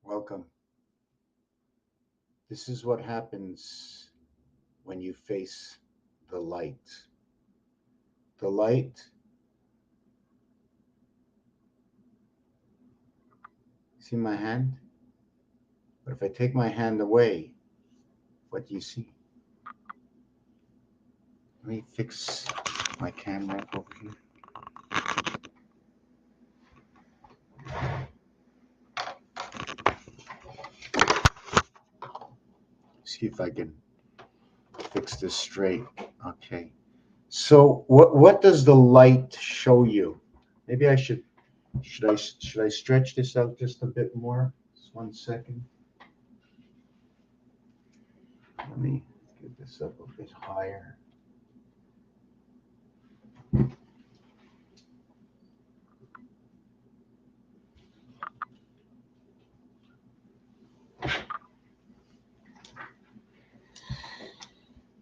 Welcome. This is what happens when you face the light. The light, see my hand? But if I take my hand away, what do you see? Let me fix my camera over here. See if I can fix this straight. Okay. So what does the light show you? Maybe I should I stretch this out just a bit more? Just 1 second. Let me get this up a bit higher.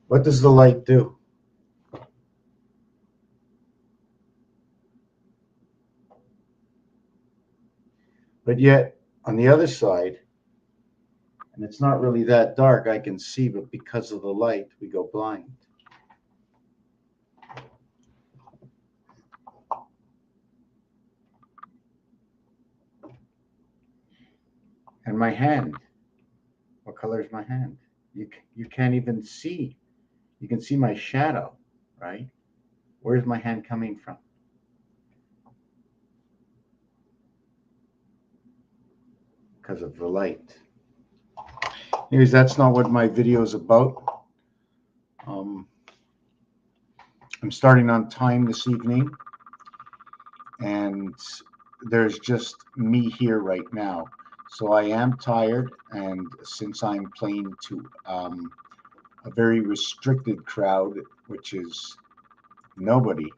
What does the light do? But yet, on the other side, and it's not really that dark, I can see, but because of the light, we go blind. And my hand, what color is my hand? You can't even see. You can see my shadow, right? Where's my hand coming from? Because of the light. Anyways, that's not what my video is about. I'm starting on time this evening, and there's just me here right now. So I am tired, and since I'm playing to a very restricted crowd, which is nobody,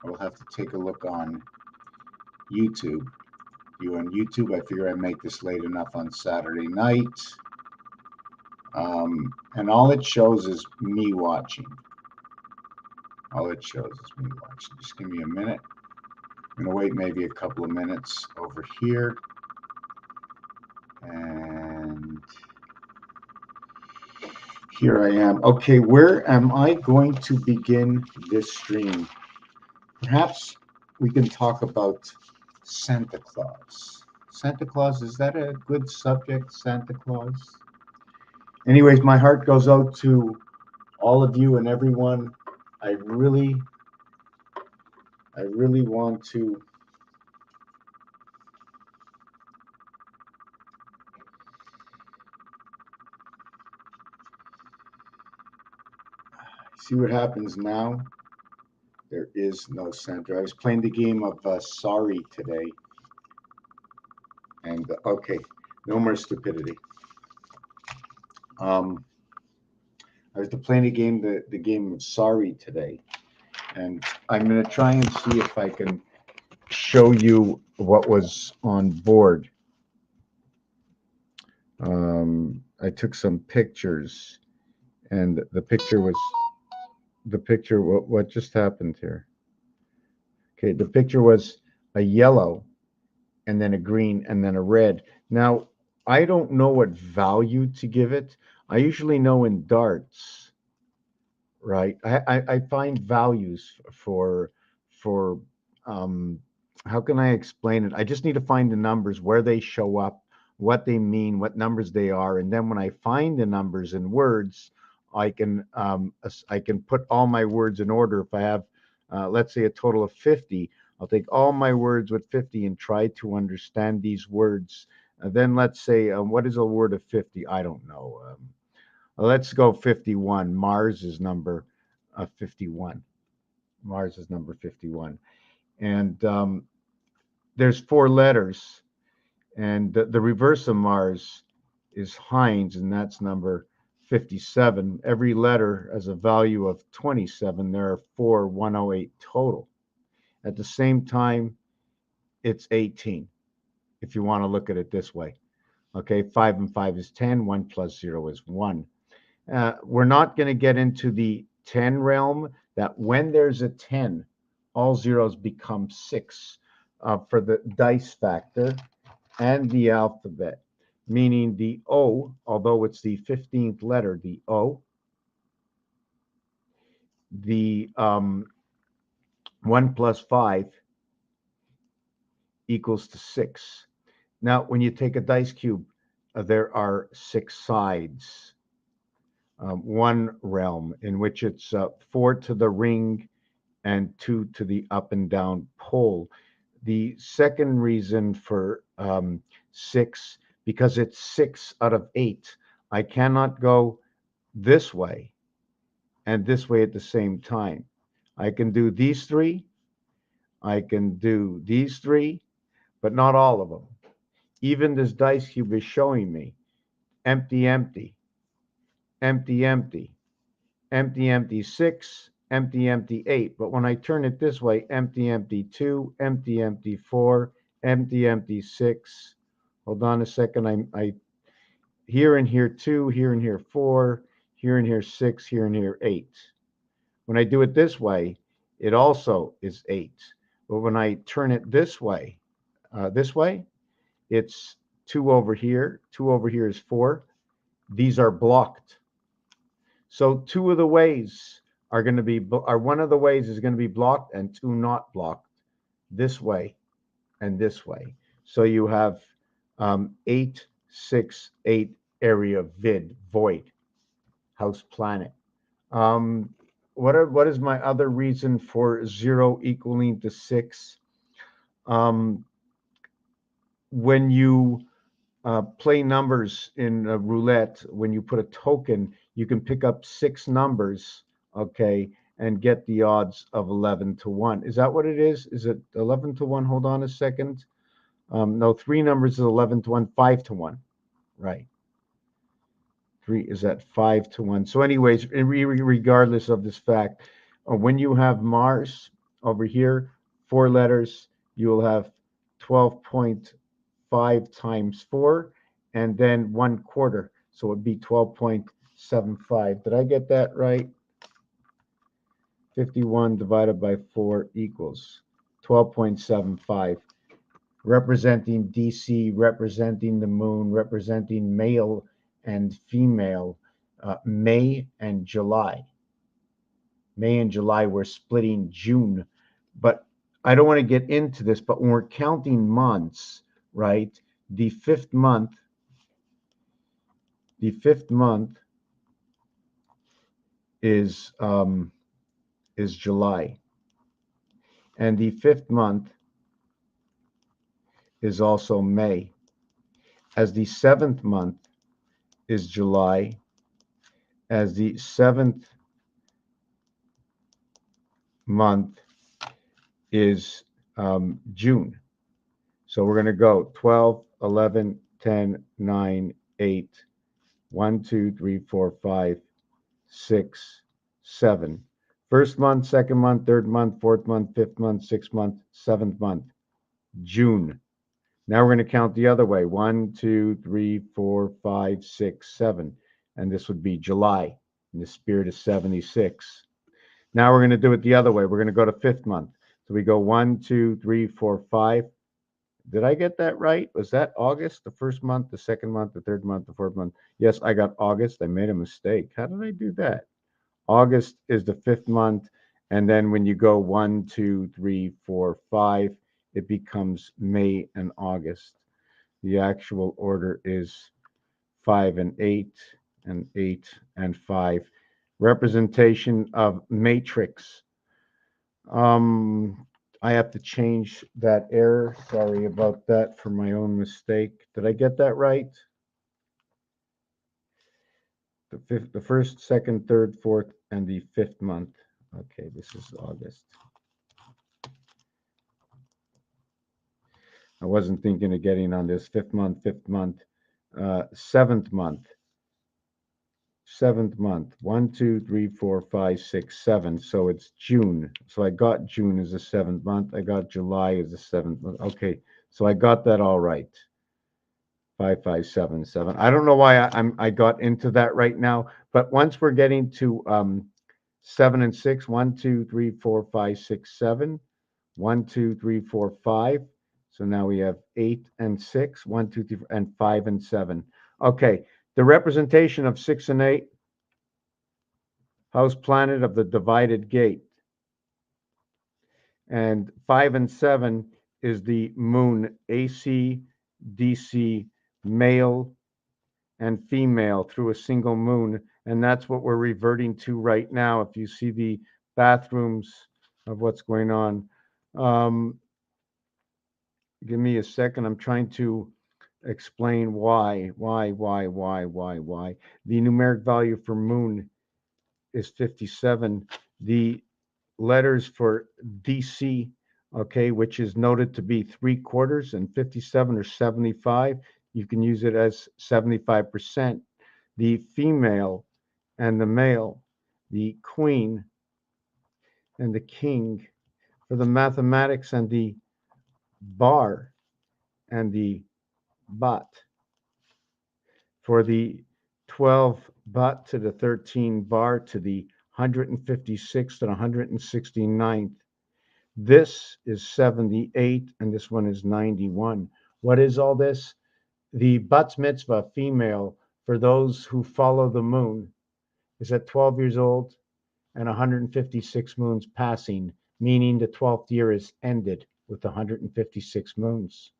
I will have to take a look on YouTube. You on YouTube, I figure I make this late enough on Saturday night. And all it shows is me watching. All it shows is me watching. Just give me a minute. I'm going to wait maybe a couple of minutes over here. And here I am. Okay, where am I going to begin this stream? Perhaps we can talk about Santa Claus. Santa Claus, is that a good subject, Santa Claus? Anyways, my heart goes out to all of you and everyone. I really want to see what happens now. There is no Santa. I was playing the game of Sorry today. And okay, no more stupidity. I was playing the game of Sorry today. And I'm going to try and see if I can show you what was on board. I took some pictures, and the picture, what just happened here? Okay, the picture was a yellow, and then a green, and then a red. Now, I don't know what value to give it. I usually know in darts, right? I find values for how can I explain it? I just need to find the numbers, where they show up, what they mean, what numbers they are, and then when I find the numbers in words, I can put all my words in order. If I have, let's say, a total of 50, I'll take all my words with 50 and try to understand these words. Then let's say, what is a word of 50? I don't know. Let's go 51. Mars is number 51. Mars is number 51. And there's 4 letters. And the reverse of Mars is Heinz, and that's number 57. Every letter has a value of 27. There are 108 total. At the same time, it's 18, if you want to look at it this way. Okay, 5 and 5 is 10. 1 plus 0 is 1. We're not going to get into the 10 realm, that when there's a 10, all zeros become 6 for the dice factor and the alphabet. meaning the O, although it's the 15th letter, the O, the 1 plus 5 equals to 6. Now, when you take a dice cube, there are 6 sides. One realm in which it's 4 to the ring and 2 to the up and down pole. The second reason for 6, because it's 6 out of 8. I cannot go this way and this way at the same time. I can do these 3, I can do these 3, but not all of them. Even this dice cube is showing me empty, empty, empty, empty, empty, empty 6, empty, empty 8. But when I turn it this way, empty, empty 2, empty, empty 4, empty, empty 6. Hold on a second. I here and here 2, here and here 4, here and here 6, here and here 8. When I do it this way, it also is 8. But when I turn it this way, it's 2 over here. 2 over here is 4. These are blocked. So two of the ways are going to be, or one of the ways is going to be blocked and 2 not blocked, this way and this way. So you have 8, 6, 8 area void, house planet. What is my other reason for 0 equaling to 6? When you play numbers in roulette, when you put a token, you can pick up 6 numbers, okay, and get the odds of 11 to 1. Is that what it is? Is it 11 to 1? Hold on a second. No, 3 numbers is 11 to 1, 5 to 1, right? 3 is at 5 to 1. So anyways, regardless of this fact, when you have Mars over here, 4 letters, you will have 12.5 times 4, and then 1/4. So it'd be 12.75. Did I get that right? 51 divided by 4 equals 12.75. Representing DC, representing the moon, representing male and female, May and July. May and July, we're splitting June. But I don't want to get into this, but when we're counting months, right, the fifth month is July. And the 5th month is also May. As the 7th month is July, as the 7th month is June. So we're going to go 12, 11, 10, 9, 8, 1, 2, 3, 4, 5, 6, 7. First month, second month, third month, fourth month, fifth month, sixth month, seventh month, June. Now we're going to count the other way. 1, 2, 3, 4, 5, 6, 7. And this would be July in the spirit of 76. Now we're going to do it the other way. We're going to go to 5th month. So we go 1, 2, 3, 4, 5. Did I get that right? Was that August, the 1st month, the 2nd month, the 3rd month, the 4th month? Yes, I got August. I made a mistake. How did I do that? August is the 5th month. And then when you go 1, 2, 3, 4, 5, it becomes May and August. The actual order is 5 and 8 and 8 and 5. Representation of matrix. I have to change that error. Sorry about that for my own mistake. Did I get that right? The first, second, third, fourth, and the 5th month. Okay, this is August. I wasn't thinking of getting on this 5th month, 7th month. 7th month. 1, 2, 3, 4, 5, 6, 7. So it's June. So I got June as the 7th month. I got July as the 7th month. Okay, so I got that all right. 5, 5, 7, 7. I don't know why I got into that right now, but once we're getting to 7 and 6, 1, 2, 3, 4, 5, 6, 7. 1, 2, 3, 4, 5. So now we have 8 and 6, 1, 2, 3, and 5 and 7. Okay, the representation of 6 and 8, house planet of the divided gate. And 5 and 7 is the moon, AC, DC, male and female through a single moon. And that's what we're reverting to right now. If you see the bathrooms of what's going on. Um, Give me a second. I'm trying to explain why. The numeric value for moon is 57. The letters for DC, okay, which is noted to be 3/4, and 57 or 75, you can use it as 75%. The female and the male, the queen and the king, for the mathematics and the bar and the but, for the 12 but to the 13 bar to the 156th and 169th. This is 78 and this one is 91. What is all this? The bat mitzvah female for those who follow the moon is at 12 years old and 156 moons passing, meaning the 12th year is ended with 156 moons.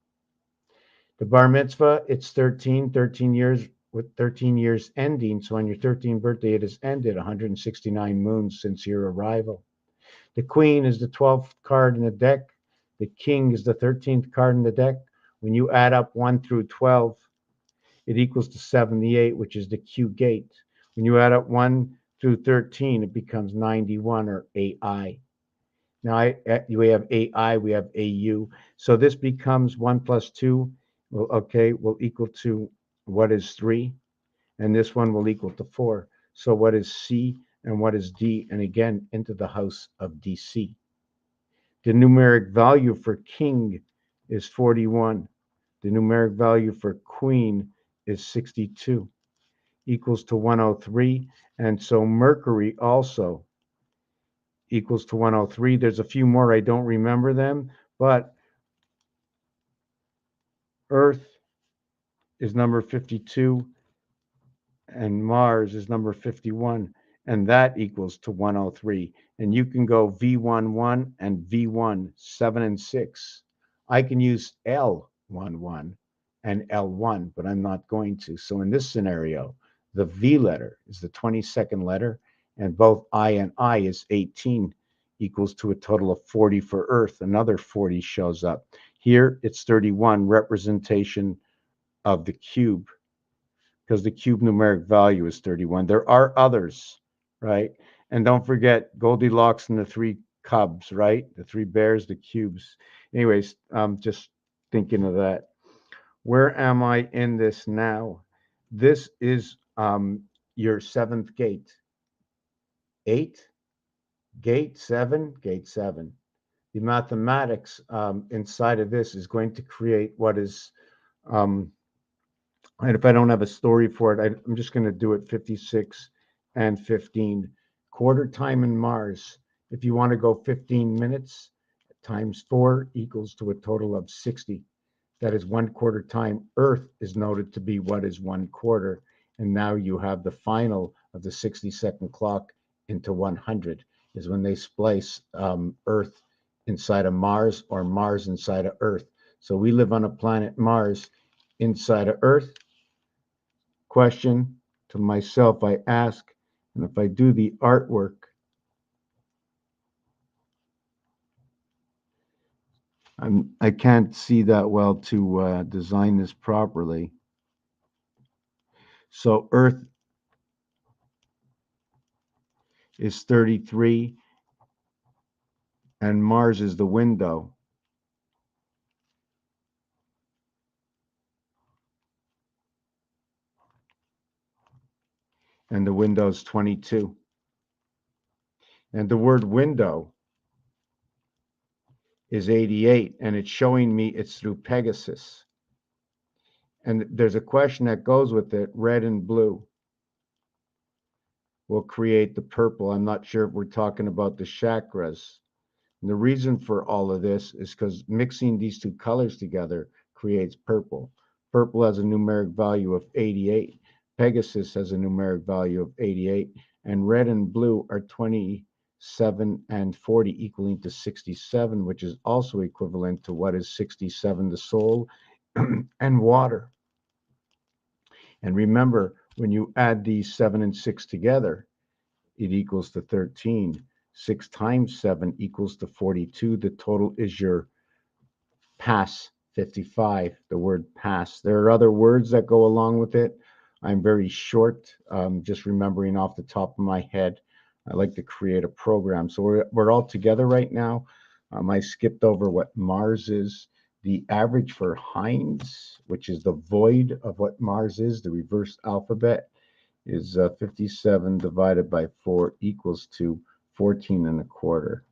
The bar mitzvah, it's 13 years with 13 years ending. So on your 13th birthday, it has ended 169 moons since your arrival. The queen is the 12th card in the deck. The king is the 13th card in the deck. When you add up 1 through 12, it equals to 78, which is the Q gate. When you add up 1 through 13, it becomes 91 or AI. Now we have AI, we have AU. So this becomes 1 plus 2, will equal to what is 3, and this one will equal to 4. So what is C and what is D? And again, into the house of DC. The numeric value for king is 41. The numeric value for queen is 62, equals to 103. And so Mercury also equals to 103. There's a few more, I don't remember them, but Earth is number 52 and Mars is number 51, and that equals to 103. And you can go V11 and V1, 7 and 6. I can use L11 and L1, but I'm not going to. So in this scenario, the V letter is the 22nd letter, and both I and I is 18, equals to a total of 40 for Earth. Another 40 shows up. Here it's 31, representation of the cube, because the cube numeric value is 31. There are others, right? And don't forget Goldilocks and the three cubs, right? The three bears, the cubes. Anyways, just thinking of that. Where am I in this now? This is your seventh gate. 8, gate 7, gate 7. The mathematics inside of this is going to create what is and if I don't have a story for it, I'm just going to do it 56 and 15. Quarter time in Mars. If you want to go 15 minutes times 4 equals to a total of 60. That is 1/4 time. Earth is noted to be what is 1/4. And now you have the final of the 60-second clock into 100 is when they splice Earth inside of Mars or Mars inside of Earth. So we live on a planet Mars inside of Earth. Question to myself I ask, and if I do the artwork, I can't see that well to design this properly. So Earth is 33 and Mars is the window. And the window is 22. And the word window is 88, and it's showing me it's through Pegasus. And there's a question that goes with it, red and blue will create the purple. I'm not sure if we're talking about the chakras, And the reason for all of this is because mixing these two colors together creates purple. Purple has a numeric value of 88. Pegasus has a numeric value of 88. And red and blue are 27 and 40, equaling to 67, which is also equivalent to what is 67, the soul, and water. And remember, when you add these 7 and 6 together, it equals to 13. 6 times 7 equals to 42. The total is your pass 55, the word pass. There are other words that go along with it. I'm very short, just remembering off the top of my head. I like to create a program. So we're all together right now. I skipped over what Mars is. The average for Heinz, which is the void of what Mars is, the reverse alphabet, is 57 divided by 4 equals to 14 and a quarter.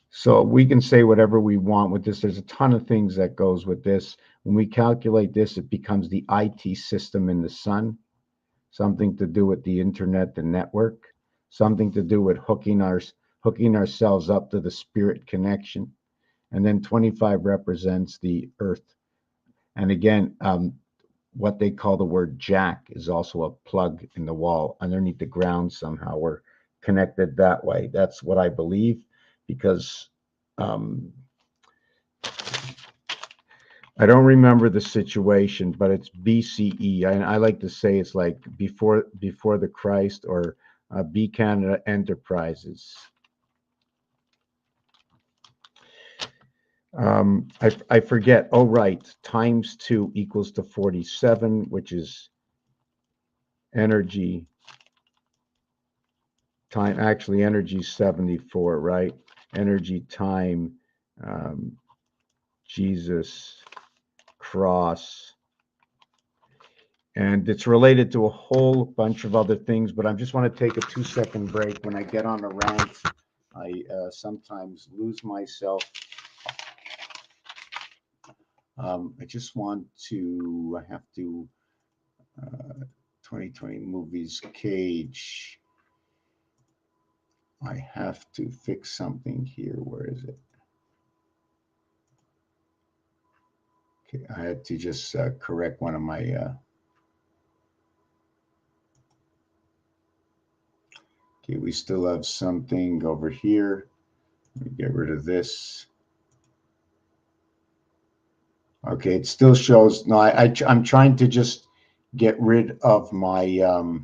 So we can say whatever we want with this. There's a ton of things that goes with this. When we calculate this, it becomes the IT system in the sun, something to do with the internet, the network, something to do with hooking ourselves up to the spirit connection. And then 25 represents the earth. And again, what they call the word jack is also a plug in the wall underneath the ground somehow. We're connected that way. That's what I believe, because I don't remember the situation, but it's BCE. I like to say it's like before the Christ, or B Canada Enterprises. I forget. Oh, right. Times 2 equals to 47, which is energy time. Actually, energy 74, right? Energy time, Jesus, cross. And it's related to a whole bunch of other things, but I just want to take a 2-second break. When I get on a rant, I sometimes lose myself. I just want to, I have to, 2020 movies, Cage. I have to fix something here. Where is it? Okay, I had to just correct one of my. Okay, we still have something over here. Let me get rid of this. Okay, it still shows. No, I'm trying to just get rid of my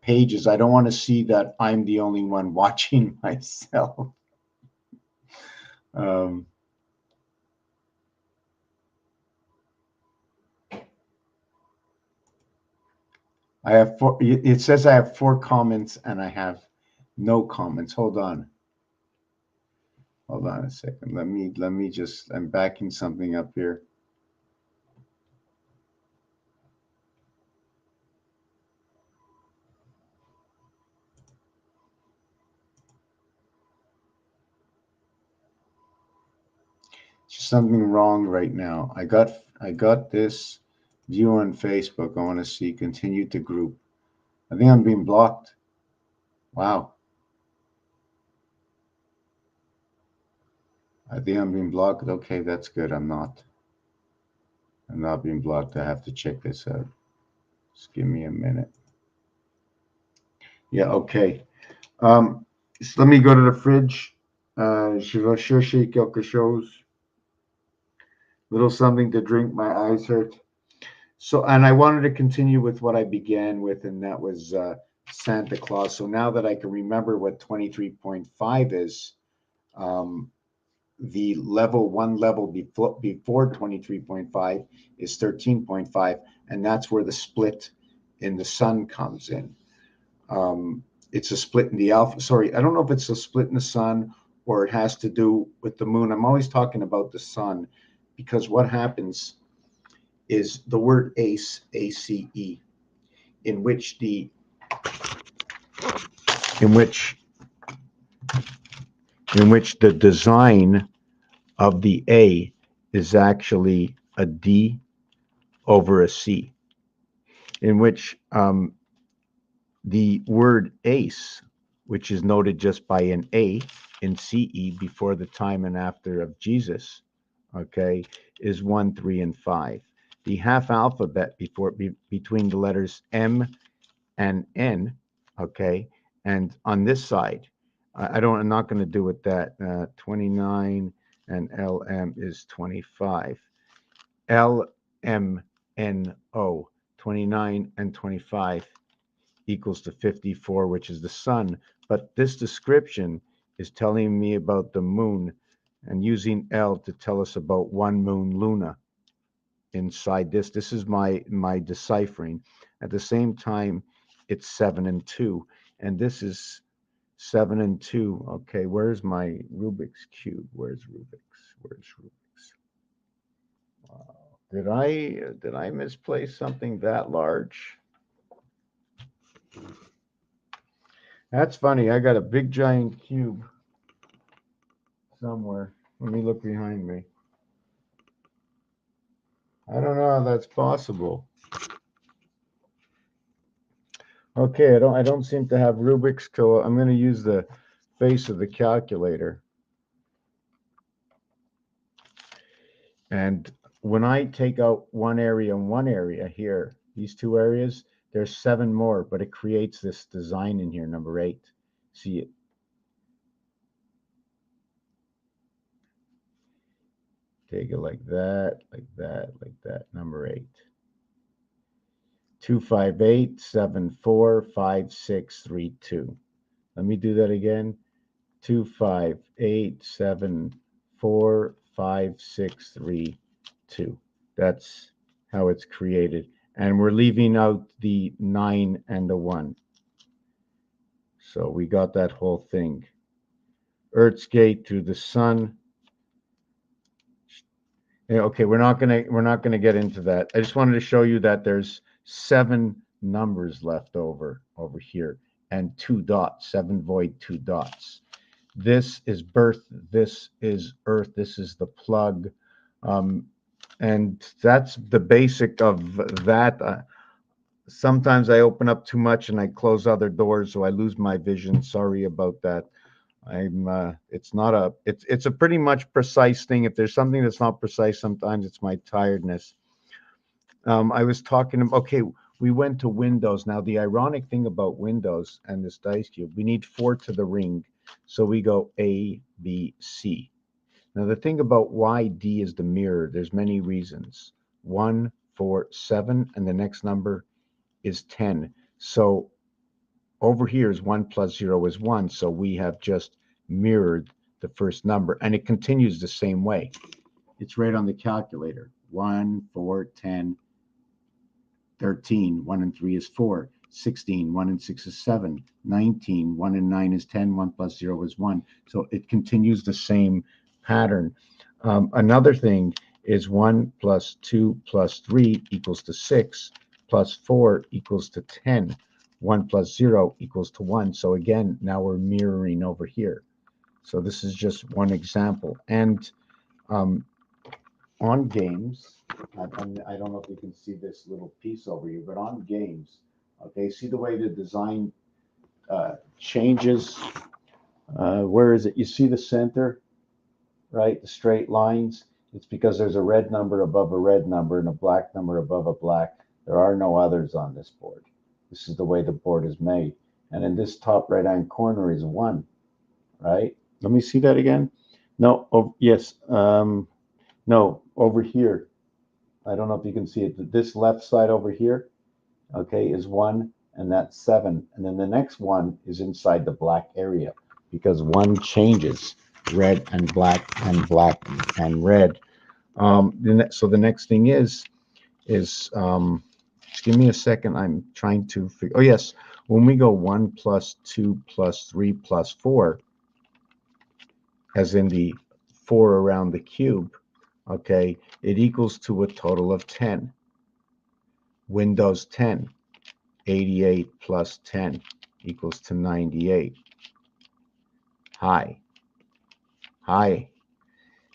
pages. I don't want to see that I'm the only one watching myself. Um, I have four. It says I have 4 comments and I have no comments. Hold on. Hold on a second. Let me just. I'm backing something up here. Something wrong right now. I got this view on Facebook. I want to see continue to group. I think I'm being blocked. Wow. I think I'm being blocked. Okay, that's good. I'm not. I'm not being blocked. I have to check this out. Just give me a minute. Yeah, okay. So let me go to the fridge. Je vais chercher quelque chose. Little something to drink. My eyes hurt. So, and I wanted to continue with what I began with, and that was Santa Claus. So now that I can remember what 23.5 is, the one level before 23.5 is 13.5, and that's where the split in the sun comes in. It's a split in the alpha. Sorry, I don't know if it's a split in the sun or it has to do with the moon. I'm always talking about the sun, because what happens is the word ace, A-C-E, in which the design of the A is actually a D over a C, in which the word ace which is noted just by an A in CE before the time and after of Jesus, okay, is 1, 3, and 5. The half alphabet between the letters M and N, okay, and on this side, I'm not going to do it that 29 and LM is 25. LMNO, 29 and 25 equals to 54, which is the sun. But this description is telling me about the moon and using L to tell us about one moon Luna inside this. This is my deciphering. At the same time, it's 7 and 2. And this is 7 and 2. Okay, where's my Rubik's Cube? Where's Rubik's? Wow. Did I misplace something that large? That's funny. I got a big giant cube somewhere. Let me look behind me. I don't know how that's possible. Okay, I don't seem to have Rubik's Cube. I'm going to use the face of the calculator. And when I take out one area and one area here, these two areas, there's 7 more, but it creates this design in here, number 8. See it? Take it like that, like that, like that, number 8. 258 74 5632. Let me do that again. 258 74 5632. That's how it's created. And we're leaving out the 9 and the 1. So we got that whole thing. Earth's gate through the sun. Okay, we're not gonna get into that. I just wanted to show you that there's 7 numbers left over here and 2 dots, 7 void 2 dots. This is birth, this is earth, this is the plug, and that's the basic of that. Sometimes I open up too much and I close other doors, so I lose my vision. Sorry about that. It's a pretty much precise thing. If there's something that's not precise, sometimes it's my tiredness. I was talking about, okay, we went to Windows. Now, the ironic thing about Windows and this dice cube, we need 4 to the ring. So we go A, B, C. Now, the thing about why D is the mirror, there's many reasons. 1, 4, 7, and the next number is 10. So over here is 1 plus 0 is 1. So we have just mirrored the first number, and it continues the same way. It's right on the calculator. 1, 4, 10, 13. 1 and 3 is 4. 16. 1 and 6 is 7. 19. 1 and 9 is 10. 1 plus 0 is 1. So it continues the same pattern. Another thing is 1 plus 2 plus 3 equals to 6, plus 4 equals to 10. 1 plus 0 equals to 1. So again, now we're mirroring over here. So this is just one example. And on games, I don't know if you can see this little piece over here, but on games, okay, see the way the design changes? Where is it? You see the center, right? The straight lines. It's because there's a red number above a red number and a black number above a black. There are no others on this board. This is the way the board is made. And in this top right-hand corner is 1, right? Let me see that again. No, oh, yes. No, over here. I don't know if you can see it. This left side over here, okay, is 1, and that's 7. And then the next one is inside the black area because 1 changes red and black and red. So the next thing is just give me a second. I'm trying to figure. Oh, yes. When we go 1 plus 2 plus 3 plus 4, as in the 4 around the cube, okay, it equals to a total of 10. Windows 10, 88 plus 10 equals to 98. High.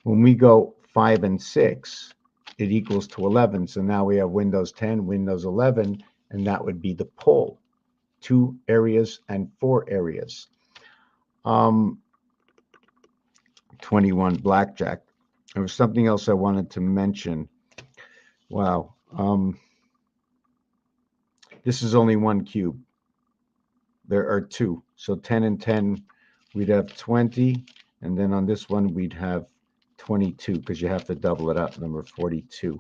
When we go 5 and 6, it equals to 11. So now we have Windows 10, Windows 11, and that would be the pole. 2 areas and 4 areas. Um, 21 blackjack. There was something else I wanted to mention. Wow. This is only one cube. There are two. So 10 and 10, we'd have 20. And then on this one, we'd have 22 because you have to double it up, number 42.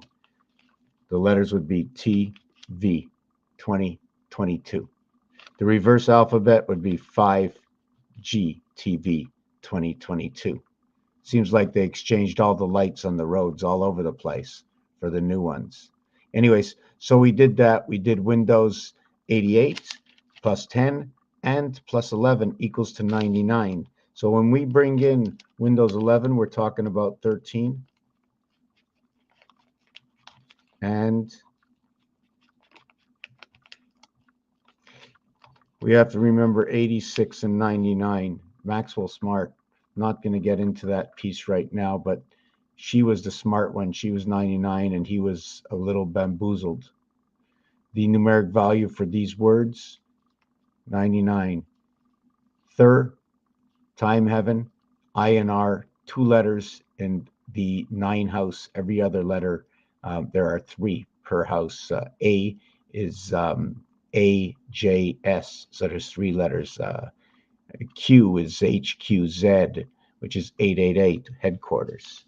The letters would be T, V, 20, 22. The reverse alphabet would be 5, G, T, V, 2022. Seems like they exchanged all the lights on the roads all over the place for the new ones. Anyways, so we did that. We did Windows 88 plus 10 and plus 11 equals to 99. So when we bring in Windows 11, we're talking about 13 and we have to remember 86 and 99. Maxwell Smart. Not going to get into that piece right now, but she was the smart one. She was 99 and he was a little bamboozled. The numeric value for these words, 99. Thir, time heaven, INR, 2 letters in the 9 house. Every other letter, there are 3 per house. A is A, J, S. So there's 3 letters. Q is HQZ, which is 888, headquarters.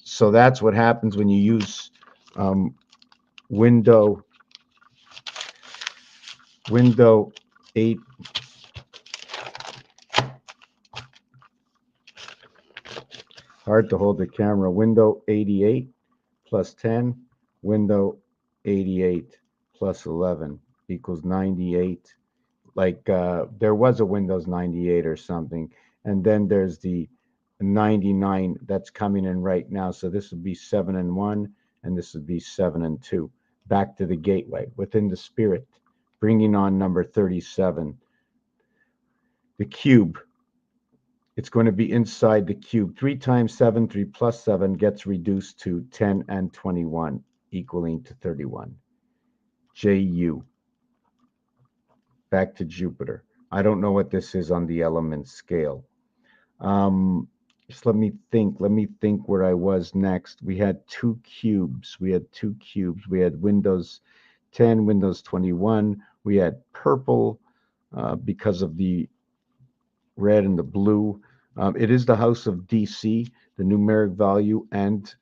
So that's what happens when you use Window 8. Hard to hold the camera. Window 88 plus 10, Window 88 plus 11 equals 98. Like there was a Windows 98 or something. And then there's the 99 that's coming in right now. So this would be 7 and 1, and this would be 7 and 2. Back to the gateway within the spirit, bringing on number 37. The cube. It's going to be inside the cube. 3 times 7, 3 plus 7 gets reduced to 10 and 21, equaling to 31. JU. Back to Jupiter. I don't know what this is on the element scale. Just let me think. Let me think where I was next. We had 2 cubes. We had Windows 10, Windows 21. We had purple because of the red and the blue. It is the house of DC, the numeric value, and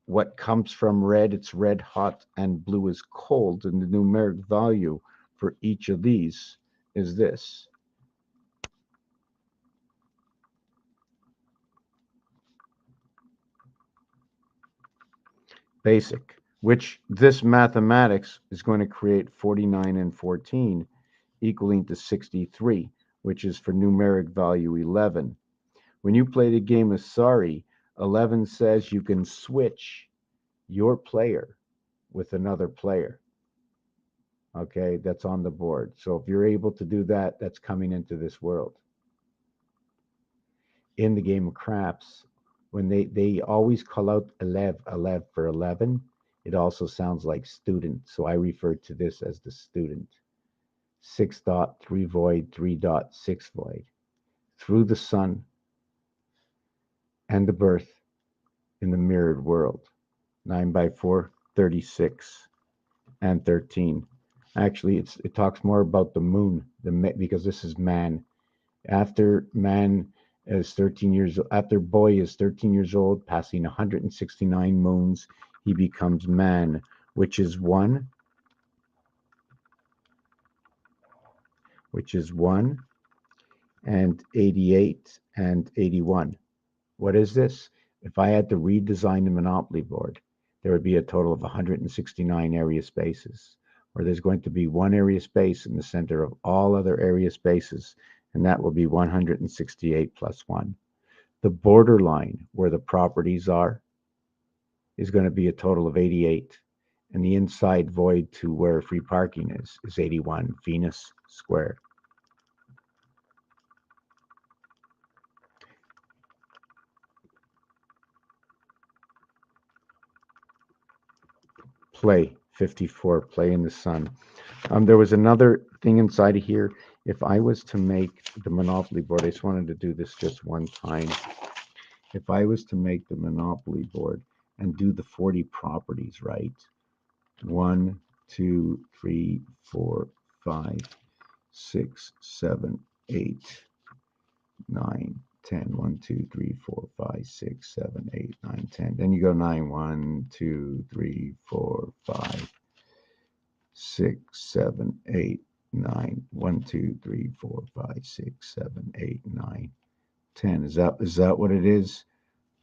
what comes from red, it's red hot and blue is cold. And the numeric value for each of these is this. Basic, which this mathematics is going to create 49 and 14 equaling to 63, which is for numeric value 11. When you play the game of Sorry, 11 says you can switch your player with another player. Okay, that's on the board. So if you're able to do that, that's coming into this world. In the game of craps, when they always call out 11 for 11, it also sounds like student. So I refer to this as the student. 6 dot, 3 void, 3 dot, 6 void. Through the sun and the birth in the mirrored world. 9 by 4, 36 and 13. Actually, it talks more about the moon, because this is man. After man is 13 years, after boy is 13 years old, passing 169 moons, he becomes man, which is one, and 88 and 81. What is this? If I had to redesign the Monopoly board, there would be a total of 169 area spaces, where there's going to be one area space in the center of all other area spaces, and that will be 168 plus 1. The borderline where the properties are is going to be a total of 88, and the inside void to where free parking is 81 Venus squared. Play 54, play in the sun. There was another thing inside of here. If I was to make the Monopoly board, I just wanted to do this just one time. If I was to make the Monopoly board and do the 40 properties, right? 1, 2, 3, 4, 5, 6, 7, 8, 9, 10. 1, 2, 3, 4, 5, 6, 7, 8, 9, 10. Then you go 9, 1, 2, 3, 4, 5, 6, 7, 8, 9. 1, 2, 3, 4, 5, 6, 7, 8, 9, 10. Is that what it is?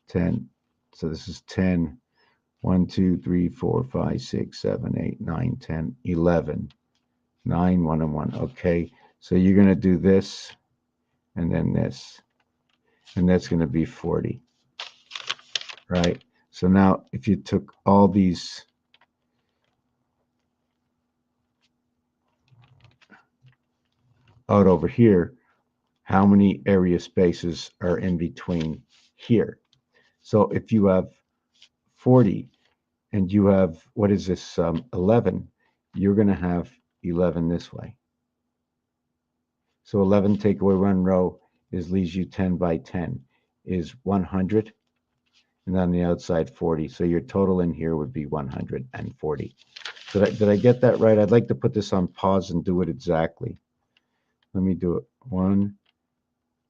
10. So this is 10. 1, 2, 3, 4, 5, 6, 7, 8, 9, 10, 11. 9, 1, and 1. Okay. So you're going to do this and then this. And that's going to be 40. Right? So now if you took all these out over here, how many area spaces are in between here? So if you have 40 and you have, what is this, 11, you're going to have 11 this way. So 11 take away one row leaves you 10 by 10 is 100. And on the outside 40. So your total in here would be 140. Did I get that right? I'd like to put this on pause and do it exactly. Let me do it. 1,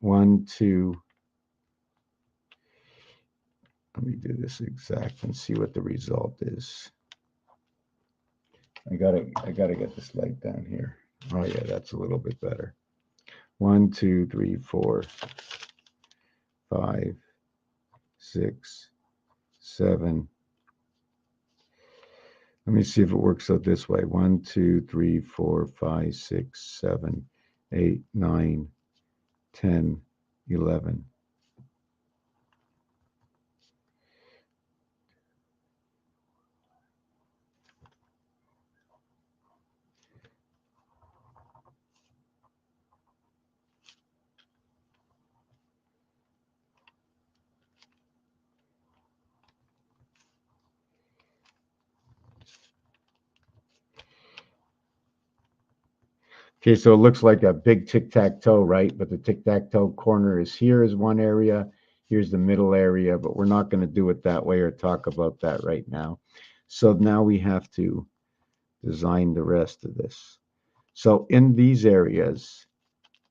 1, 2. Let me do this exact and see what the result is. I gotta get this light down here. Oh yeah, that's a little bit better. 1, 2, 3, 4, 5, 6, 7. Let me see if it works out this way. 1, 2, 3, 4, 5, 6, 7, 8, 9, 10, 11. Okay, so it looks like a big tic-tac-toe, right? But the tic-tac-toe corner is here is one area. Here's the middle area, but we're not going to do it that way or talk about that right now. So now we have to design the rest of this. So in these areas,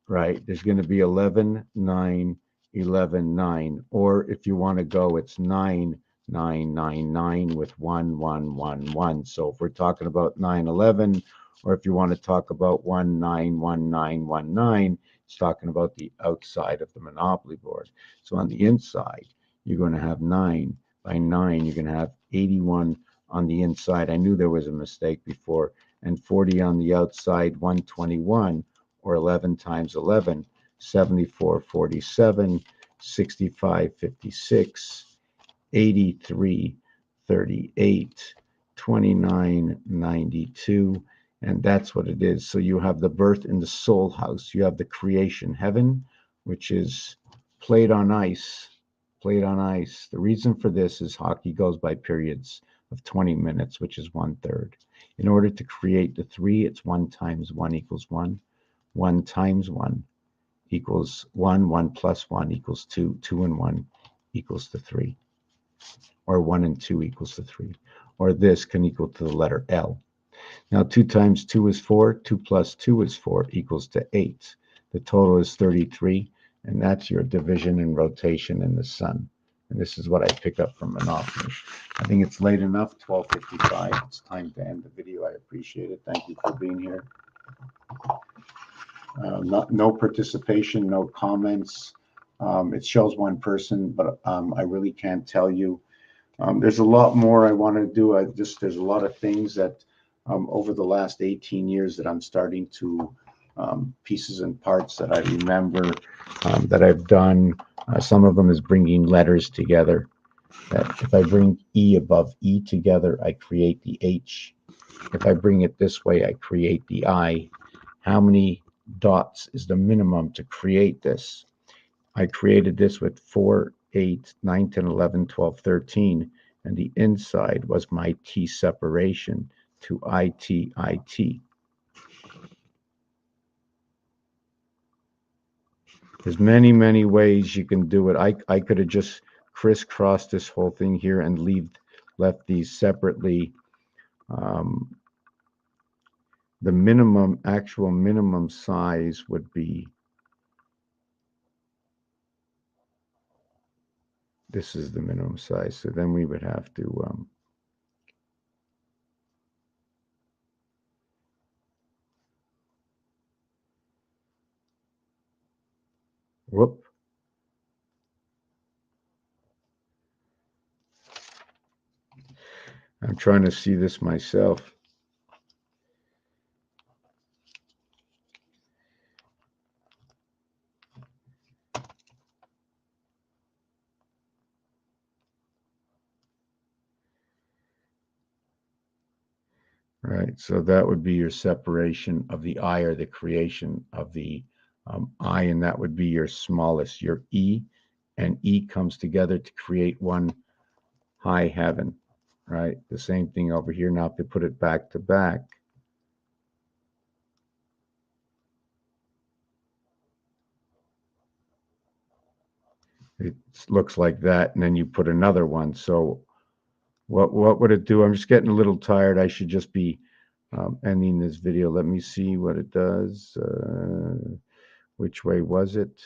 right, there's going to be 11, 9, 11, 9. Or if you want to go, it's 9, 9, 9, 9 with 1, 1, 1, 1. So if we're talking about 9, 11, or if you want to talk about 1, 9, 1, 9, 1, 9, it's talking about the outside of the Monopoly board. So on the inside, you're going to have 9 by 9. You're going to have 81 on the inside. I knew there was a mistake before. And 40 on the outside, 121, or 11 times 11, 74, 47, 65, 56, 83, 38, 29, 92. And that's what it is. So you have the birth in the soul house. You have the creation heaven, which is played on ice. Played on ice. The reason for this is hockey goes by periods of 20 minutes, which is 1/3. In order to create the 3, it's 1 times 1 equals 1. 1 times 1 equals 1. 1 plus 1 equals 2. 2 and 1 equals to 3. Or 1 and 2 equals to 3. Or this can equal to the letter L. Now 2 times 2 is 4. 2 plus 2 is 4 equals to 8. The total is 33. And that's your division and rotation in the sun. And this is what I pick up from Monopoly. I think it's late enough, 12:55. It's time to end the video. I appreciate it. Thank you for being here. No participation, no comments. It shows one person, but I really can't tell you. There's a lot more I want to do. There's a lot of things that over the last 18 years that I'm starting to pieces and parts that I remember that I've done. Some of them is bringing letters together. That if I bring E above E together, I create the H. If I bring it this way, I create the I. How many dots is the minimum to create this? I created this with 4, 8, 9, 10, 11, 12, 13, and the inside was my T separation to IT, IT. There's many, many ways you can do it. I could have just crisscrossed this whole thing here and left these separately. Um, the actual minimum size would be, this is the minimum size. So then we would have to, whoop. I'm trying to see this myself. Right, so that would be your separation of the I, or the creation of the I, and that would be your smallest, your E, and E comes together to create one high heaven, right? The same thing over here. Now, if you put it back to back, it looks like that, and then you put another one. So what would it do? I'm just getting a little tired. I should just be ending this video. Let me see what it does. Which way was it?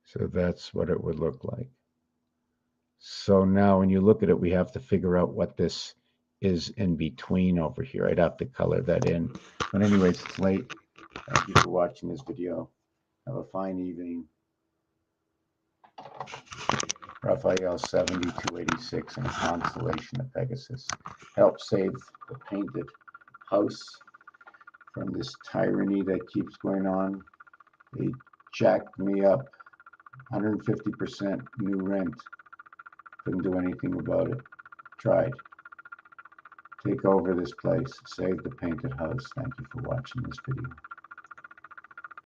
So that's what it would look like. So now when you look at it, we have to figure out what this is in between over here. I'd have to color that in. But anyways, it's late. Thank you for watching this video. Have a fine evening. Raphael 7286 in a constellation of Pegasus. Help save the painted house from this tyranny that keeps going on. They jacked me up 150% new rent. Couldn't do anything about it. Tried. Take over this place. Save the painted house. Thank you for watching this video.